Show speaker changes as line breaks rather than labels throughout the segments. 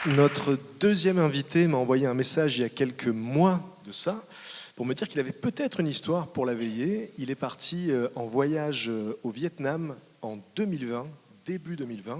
Notre deuxième invité m'a envoyé un message il y a quelques mois de ça pour me dire qu'il avait peut-être une histoire pour la veiller. Il est parti en voyage au Vietnam en 2020, début 2020.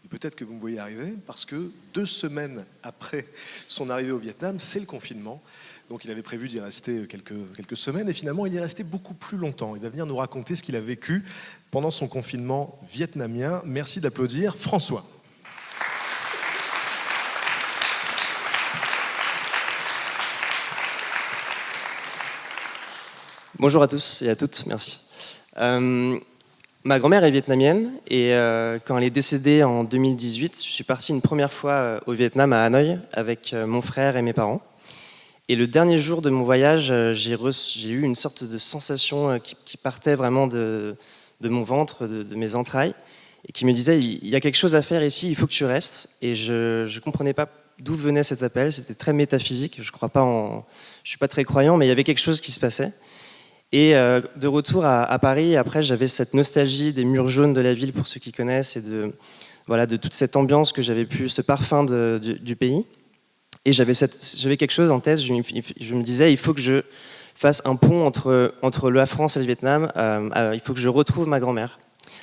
Et peut-être que vous me voyez arriver parce que 2 semaines après son arrivée au Vietnam, c'est le confinement. Donc il avait prévu d'y rester quelques semaines et finalement il y est resté beaucoup plus longtemps. Il va venir nous raconter ce qu'il a vécu pendant son confinement vietnamien. Merci d'applaudir François.
Bonjour à tous et à toutes, merci. Ma grand-mère est vietnamienne et quand elle est décédée en 2018, je suis parti une première fois au Vietnam, à Hanoï, avec mon frère et mes parents. Et le dernier jour de mon voyage, j'ai eu une sorte de sensation qui partait vraiment de mon ventre, de mes entrailles, et qui me disait, il y a quelque chose à faire ici, il faut que tu restes. Et je ne comprenais pas d'où venait cet appel, c'était très métaphysique, je ne suis pas très croyant, mais il y avait quelque chose qui se passait. Et de retour à Paris, après j'avais cette nostalgie des murs jaunes de la ville, pour ceux qui connaissent, et de toute cette ambiance que j'avais pu, ce parfum du pays. Et j'avais quelque chose en tête, je me disais, il faut que je fasse un pont entre la France et le Vietnam, il faut que je retrouve ma grand-mère,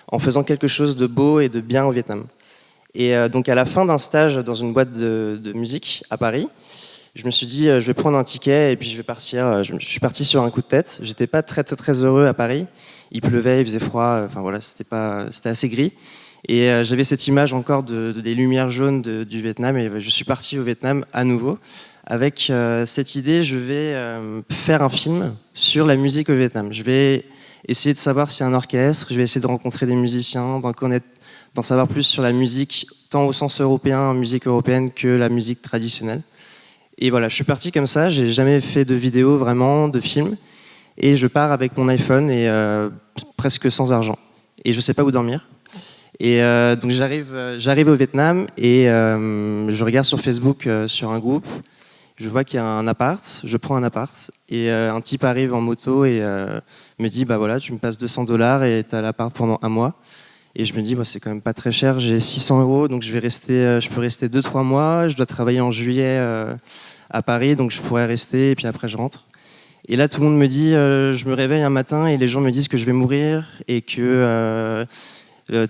en faisant quelque chose de beau et de bien au Vietnam. Et donc à la fin d'un stage dans une boîte de musique à Paris, je me suis dit, je vais prendre un ticket et puis je vais partir. Je suis parti sur un coup de tête. J'étais pas très, très, très heureux à Paris. Il pleuvait, il faisait froid. Enfin voilà, c'était assez gris. Et j'avais cette image encore des lumières jaunes du Vietnam. Et je suis parti au Vietnam à nouveau avec cette idée. Je vais faire un film sur la musique au Vietnam. Je vais essayer de savoir s'il y a un orchestre. Je vais essayer de rencontrer des musiciens, d'en savoir plus sur la musique, tant au sens européen, musique européenne, que la musique traditionnelle. Et voilà, je suis parti comme ça, j'ai jamais fait de vidéo vraiment, de film, et je pars avec mon iPhone et presque sans argent. Et je sais pas où dormir. Et donc j'arrive au Vietnam et je regarde sur Facebook, sur un groupe, je vois qu'il y a un appart, je prends un appart, et un type arrive en moto et me dit, bah voilà, tu me passes $200 et t'as l'appart pendant 1 mois. Et je me dis, c'est quand même pas très cher, j'ai 600 €, donc je peux rester 2-3 mois, je dois travailler en juillet à Paris, donc je pourrais rester, et puis après je rentre. Et là, tout le monde me dit, je me réveille un matin et les gens me disent que je vais mourir, et que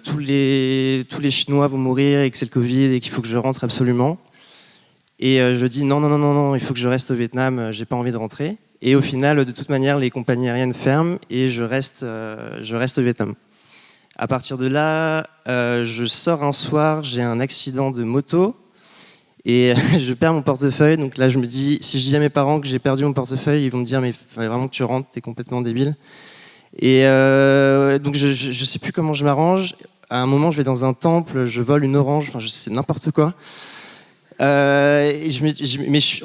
tous les Chinois vont mourir, et que c'est le Covid, et qu'il faut que je rentre absolument. Et je dis, non, il faut que je reste au Vietnam, j'ai pas envie de rentrer. Et au final, de toute manière, les compagnies aériennes ferment, et je reste au Vietnam. À partir de là, je sors un soir, j'ai un accident de moto et je perds mon portefeuille. Donc là, je me dis, si je dis à mes parents que j'ai perdu mon portefeuille, ils vont me dire, mais il fallait vraiment que tu rentres, t'es complètement débile. Et donc je sais plus comment je m'arrange. À un moment, je vais dans un temple, je vole une orange, enfin je sais n'importe quoi. En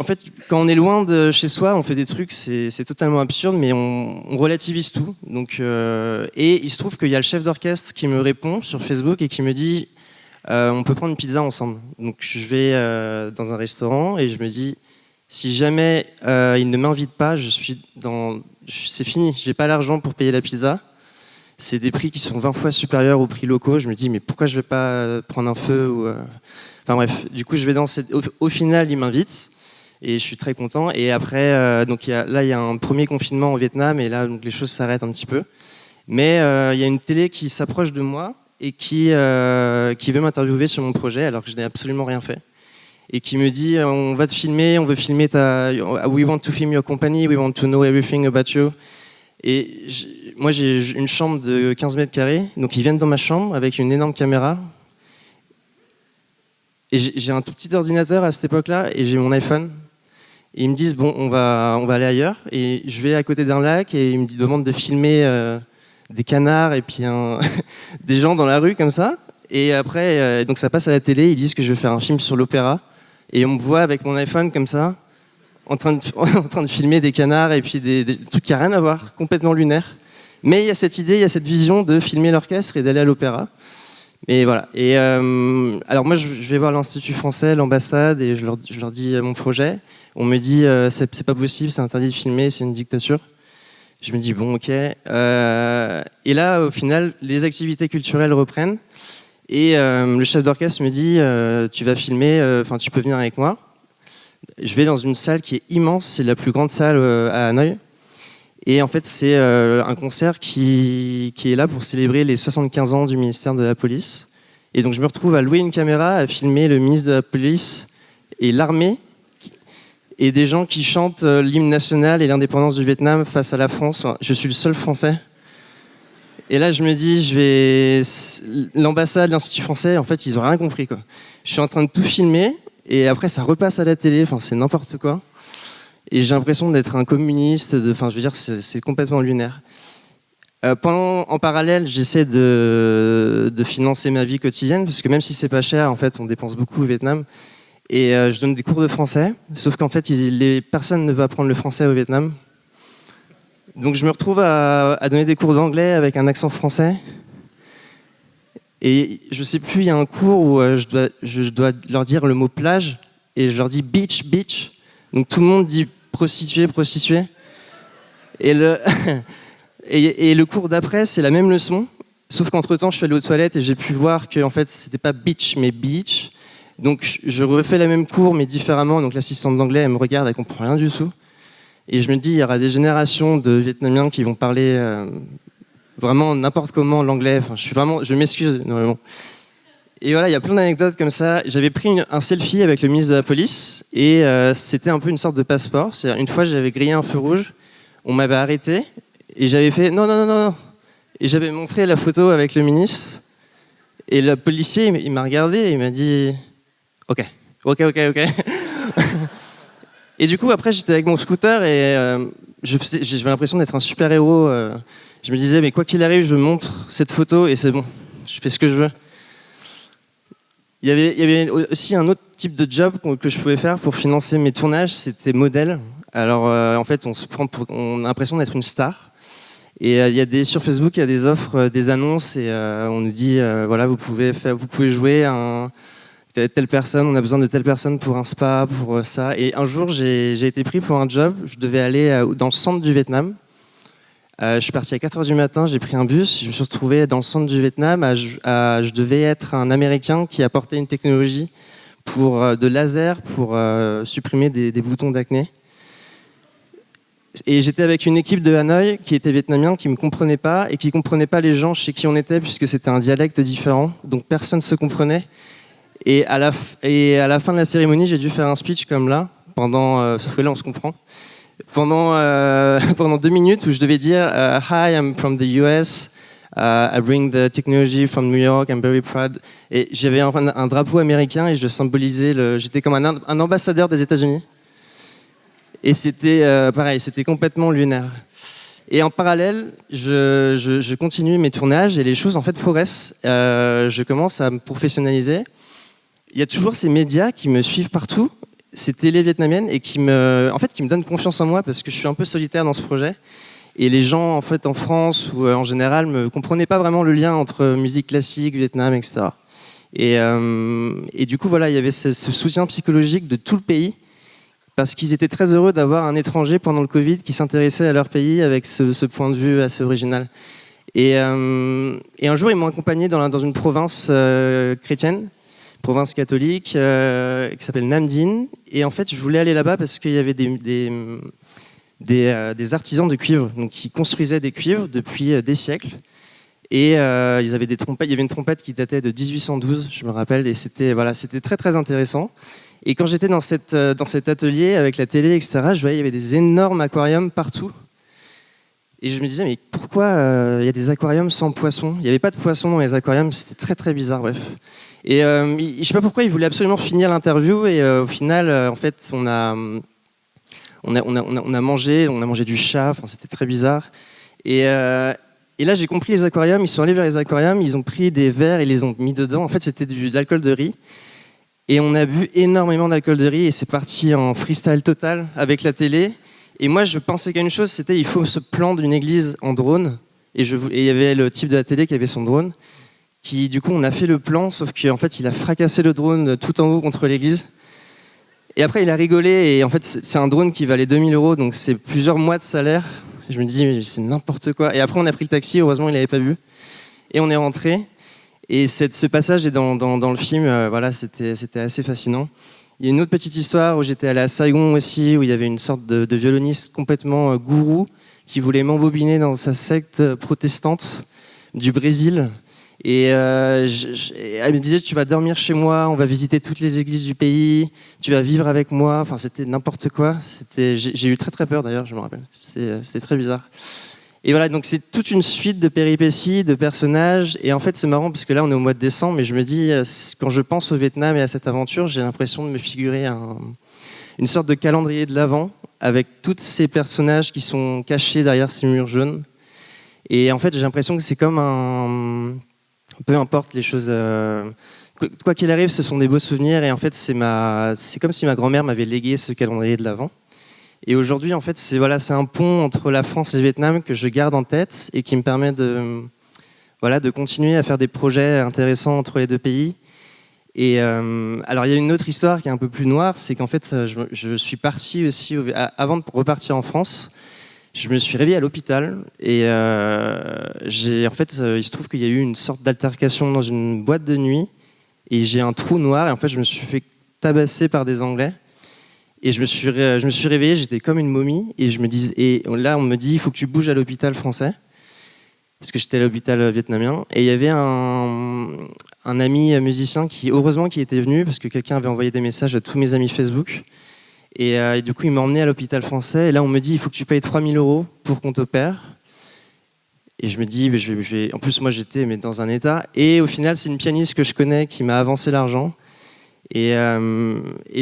fait, quand on est loin de chez soi, on fait des trucs, c'est totalement absurde, mais on relativise tout. Donc, et il se trouve qu'il y a le chef d'orchestre qui me répond sur Facebook et qui me dit, on peut prendre une pizza ensemble. Donc je vais dans un restaurant et je me dis, si jamais il ne m'invite pas, c'est fini, j'ai pas l'argent pour payer la pizza. C'est des prix qui sont 20 fois supérieurs aux prix locaux. Je me dis, mais pourquoi je vais pas prendre un feu Enfin bref, du coup, je vais au final, il m'invite et je suis très content. Et après, donc il y a un premier confinement au Vietnam et là, donc les choses s'arrêtent un petit peu. Mais il y a une télé qui s'approche de moi et qui veut m'interviewer sur mon projet alors que je n'ai absolument rien fait. Et qui me dit, on va te filmer, on veut filmer we want to film your company, we want to know everything about you. Et moi, j'ai une chambre de 15 mètres carrés, donc ils viennent dans ma chambre avec une énorme caméra. Et j'ai un tout petit ordinateur à cette époque-là, et j'ai mon iPhone. Et ils me disent, bon, on va aller ailleurs. Et je vais à côté d'un lac, et ils me demandent de filmer des canards, et puis des gens dans la rue, comme ça. Et après, donc ça passe à la télé, ils disent que je vais faire un film sur l'opéra. Et on me voit avec mon iPhone, comme ça, en train de filmer des canards, et puis des trucs qui n'ont rien à voir, complètement lunaires. Mais il y a cette idée, il y a cette vision de filmer l'orchestre et d'aller à l'opéra. Et voilà. Et alors moi, je vais voir l'Institut français, l'ambassade, et je leur dis mon projet. On me dit c'est pas possible, c'est interdit de filmer, c'est une dictature. Je me dis bon, ok. Et là, au final, les activités culturelles reprennent. Et le chef d'orchestre me dit tu vas filmer, tu peux venir avec moi. Je vais dans une salle qui est immense, c'est la plus grande salle à Hanoï. Et en fait, c'est un concert qui est là pour célébrer les 75 ans du ministère de la Police. Et donc je me retrouve à louer une caméra, à filmer le ministre de la Police et l'armée, et des gens qui chantent l'hymne national et l'indépendance du Vietnam face à la France. Enfin, je suis le seul Français. Et là, je me dis, l'ambassade, l'Institut français, en fait, ils n'ont rien compris, quoi. Je suis en train de tout filmer, et après, ça repasse à la télé. Enfin, c'est n'importe quoi. Et j'ai l'impression d'être un communiste. Enfin, je veux dire, c'est complètement lunaire. En parallèle, j'essaie de financer ma vie quotidienne, parce que même si c'est pas cher, en fait, on dépense beaucoup au Vietnam. Et je donne des cours de français, sauf qu'en fait, personne ne veut apprendre le français au Vietnam. Donc je me retrouve à donner des cours d'anglais avec un accent français. Et je sais plus, il y a un cours où je dois leur dire le mot plage, et je leur dis beach, beach. Donc tout le monde dit prostituée, prostituée. Et le cours d'après, c'est la même leçon, sauf qu'entre-temps, je suis allé aux toilettes et j'ai pu voir que en fait, c'était pas beach, mais beach. Donc je refais la même cours mais différemment, donc l'assistante d'anglais elle me regarde, elle comprend rien du tout. Et je me dis il y aura des générations de Vietnamiens qui vont parler vraiment n'importe comment l'anglais, enfin je m'excuse normalement. Et voilà, il y a plein d'anecdotes comme ça. J'avais pris un selfie avec le ministre de la Police et c'était un peu une sorte de passeport. C'est-à-dire, une fois j'avais grillé un feu rouge, on m'avait arrêté et j'avais fait non. Et j'avais montré la photo avec le ministre et le policier il m'a regardé et il m'a dit Ok. Et du coup, après, j'étais avec mon scooter et j'avais l'impression d'être un super-héros. Je me disais, mais quoi qu'il arrive, je montre cette photo et c'est bon. Je fais ce que je veux. Il y avait aussi un autre type de job que je pouvais faire pour financer mes tournages, c'était modèle. Alors, en fait, on a l'impression d'être une star. Et sur Facebook, il y a des offres, des annonces et on nous dit, voilà, vous pouvez jouer telle personne, on a besoin de telle personne pour un spa, pour ça. Et un jour, j'ai été pris pour un job. Je devais aller dans le centre du Vietnam. Je suis parti à 4h du matin, j'ai pris un bus. Je me suis retrouvé dans le centre du Vietnam. Je devais être un Américain qui apportait une technologie de laser pour supprimer des boutons d'acné. Et j'étais avec une équipe de Hanoï qui était vietnamien, qui ne me comprenait pas et qui ne comprenait pas les gens chez qui on était puisque c'était un dialecte différent. Donc personne ne se comprenait. Et à la fin de la cérémonie, j'ai dû faire un speech comme là, sauf que là on se comprend, pendant 2 minutes où je devais dire Hi, I'm from the US, I bring the technology from New York, I'm very proud. Et j'avais un drapeau américain et je symbolisais, j'étais comme un ambassadeur des États-Unis. Et c'était pareil, c'était complètement lunaire. Et en parallèle, je continue mes tournages et les choses en fait progressent. Je commence à me professionnaliser. Il y a toujours ces médias qui me suivent partout, ces télés vietnamiennes, et qui me donnent confiance en moi parce que je suis un peu solitaire dans ce projet. Et les gens en fait en France ou en général me comprenaient pas vraiment le lien entre musique classique, Vietnam, etc. Et du coup voilà, il y avait ce soutien psychologique de tout le pays parce qu'ils étaient très heureux d'avoir un étranger pendant le Covid qui s'intéressait à leur pays avec ce point de vue assez original. Et un jour, ils m'ont accompagné dans une province chrétienne, province catholique, qui s'appelle Nam Dinh. Et en fait, je voulais aller là-bas parce qu'il y avait des artisans de cuivre, donc qui construisaient des cuivres depuis des siècles. Et ils avaient des trompettes. Il y avait une trompette qui datait de 1812, je me rappelle, et c'était très très intéressant. Et quand j'étais dans cet atelier avec la télé, etc., je voyais il y avait des énormes aquariums partout. Et je me disais, mais pourquoi il y a des aquariums sans poissons ? Il n'y avait pas de poissons dans les aquariums, c'était très très bizarre, bref. Et je ne sais pas pourquoi ils voulaient absolument finir l'interview, et au final, en fait, on a mangé du chat, c'était très bizarre. Et là, j'ai compris les aquariums, ils sont allés vers les aquariums, ils ont pris des verres et les ont mis dedans. En fait, c'était de l'alcool de riz. Et on a bu énormément d'alcool de riz, et c'est parti en freestyle total avec la télé. Et moi, je pensais qu'à une chose, c'était il faut se plan d'une église en drone. Et il y avait le type de la télé qui avait son drone, qui, du coup, on a fait le plan, sauf qu'en fait, il a fracassé le drone tout en haut contre l'église. Et après, il a rigolé, et en fait, c'est un drone qui valait 2000 €, donc c'est plusieurs mois de salaire. Je me dis, mais c'est n'importe quoi. Et après, on a pris le taxi, heureusement, il n'avait pas vu. Et on est rentré. Et ce passage est dans le film, voilà, c'était assez fascinant. Il y a une autre petite histoire où j'étais allé à Saigon aussi, où il y avait une sorte de violoniste complètement gourou qui voulait m'embobiner dans sa secte protestante du Brésil. Et elle me disait, tu vas dormir chez moi, on va visiter toutes les églises du pays, tu vas vivre avec moi. Enfin, c'était n'importe quoi. J'ai eu très très peur d'ailleurs, je me rappelle. C'était très bizarre. Et voilà, donc c'est toute une suite de péripéties, de personnages. Et en fait, c'est marrant parce que là, on est au mois de décembre, et je me dis, quand je pense au Vietnam et à cette aventure, j'ai l'impression de me figurer une sorte de calendrier de l'Avent avec tous ces personnages qui sont cachés derrière ces murs jaunes. Et en fait, j'ai l'impression que c'est comme peu importe les choses, quoi qu'il arrive, ce sont des beaux souvenirs. Et en fait, c'est comme si ma grand-mère m'avait légué ce calendrier de l'Avent. Et aujourd'hui, en fait, c'est un pont entre la France et le Vietnam que je garde en tête et qui me permet de continuer à faire des projets intéressants entre les deux pays. Et alors, il y a une autre histoire qui est un peu plus noire, c'est qu'en fait, je suis parti aussi, avant de repartir en France, je me suis réveillé à l'hôpital et il se trouve qu'il y a eu une sorte d'altercation dans une boîte de nuit et j'ai un trou noir et en fait, je me suis fait tabasser par des Anglais. Et je me suis réveillé, j'étais comme une momie, et là on me dit il faut que tu bouges à l'hôpital français, parce que j'étais à l'hôpital vietnamien, et il y avait un ami musicien qui était venu, parce que quelqu'un avait envoyé des messages à tous mes amis Facebook, et du coup il m'a emmené à l'hôpital français, et là on me dit il faut que tu payes 3 000 € pour qu'on t'opère. Et je me dis, en plus moi j'étais dans un état, et au final c'est une pianiste que je connais qui m'a avancé l'argent. Et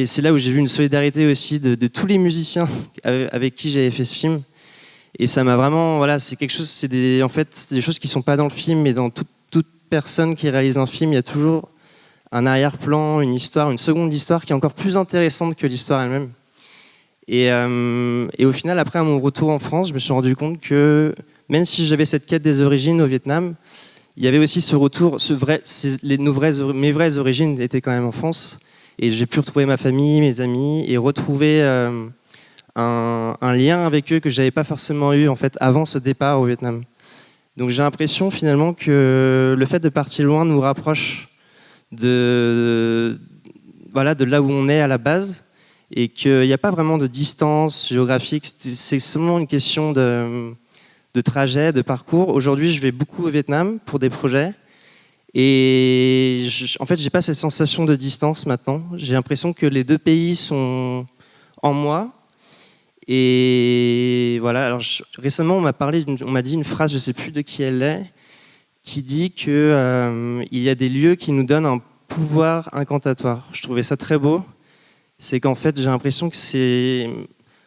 c'est là où j'ai vu une solidarité aussi de tous les musiciens avec qui j'avais fait ce film. Et ça m'a vraiment, voilà, c'est quelque chose, c'est des choses qui sont pas dans le film, mais dans toute personne qui réalise un film, il y a toujours un arrière-plan, une histoire, une seconde histoire qui est encore plus intéressante que l'histoire elle-même. Et au final, après à mon retour en France, je me suis rendu compte que même si j'avais cette quête des origines au Vietnam, il y avait aussi ce retour, mes vraies origines étaient quand même en France, et j'ai pu retrouver ma famille, mes amis, et retrouver un lien avec eux que j'avais pas forcément eu en fait avant ce départ au Vietnam. Donc j'ai l'impression finalement que le fait de partir loin nous rapproche de là où on est à la base, et qu'il n'y a pas vraiment de distance géographique, c'est seulement une question de trajet, de parcours. Aujourd'hui, je vais beaucoup au Vietnam pour des projets. Et en fait, j'ai pas cette sensation de distance maintenant. J'ai l'impression que les deux pays sont en moi. Et voilà. Alors, récemment, on m'a dit une phrase, je sais plus de qui elle est, qui dit que il y a des lieux qui nous donnent un pouvoir incantatoire. Je trouvais ça très beau. C'est qu'en fait, j'ai l'impression que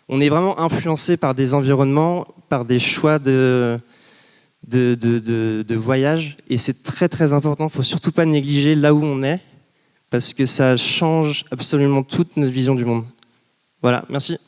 on est vraiment influencé par des environnements, par des choix de voyage, et c'est très très important. Il ne faut surtout pas négliger là où on est, parce que ça change absolument toute notre vision du monde. Voilà, merci.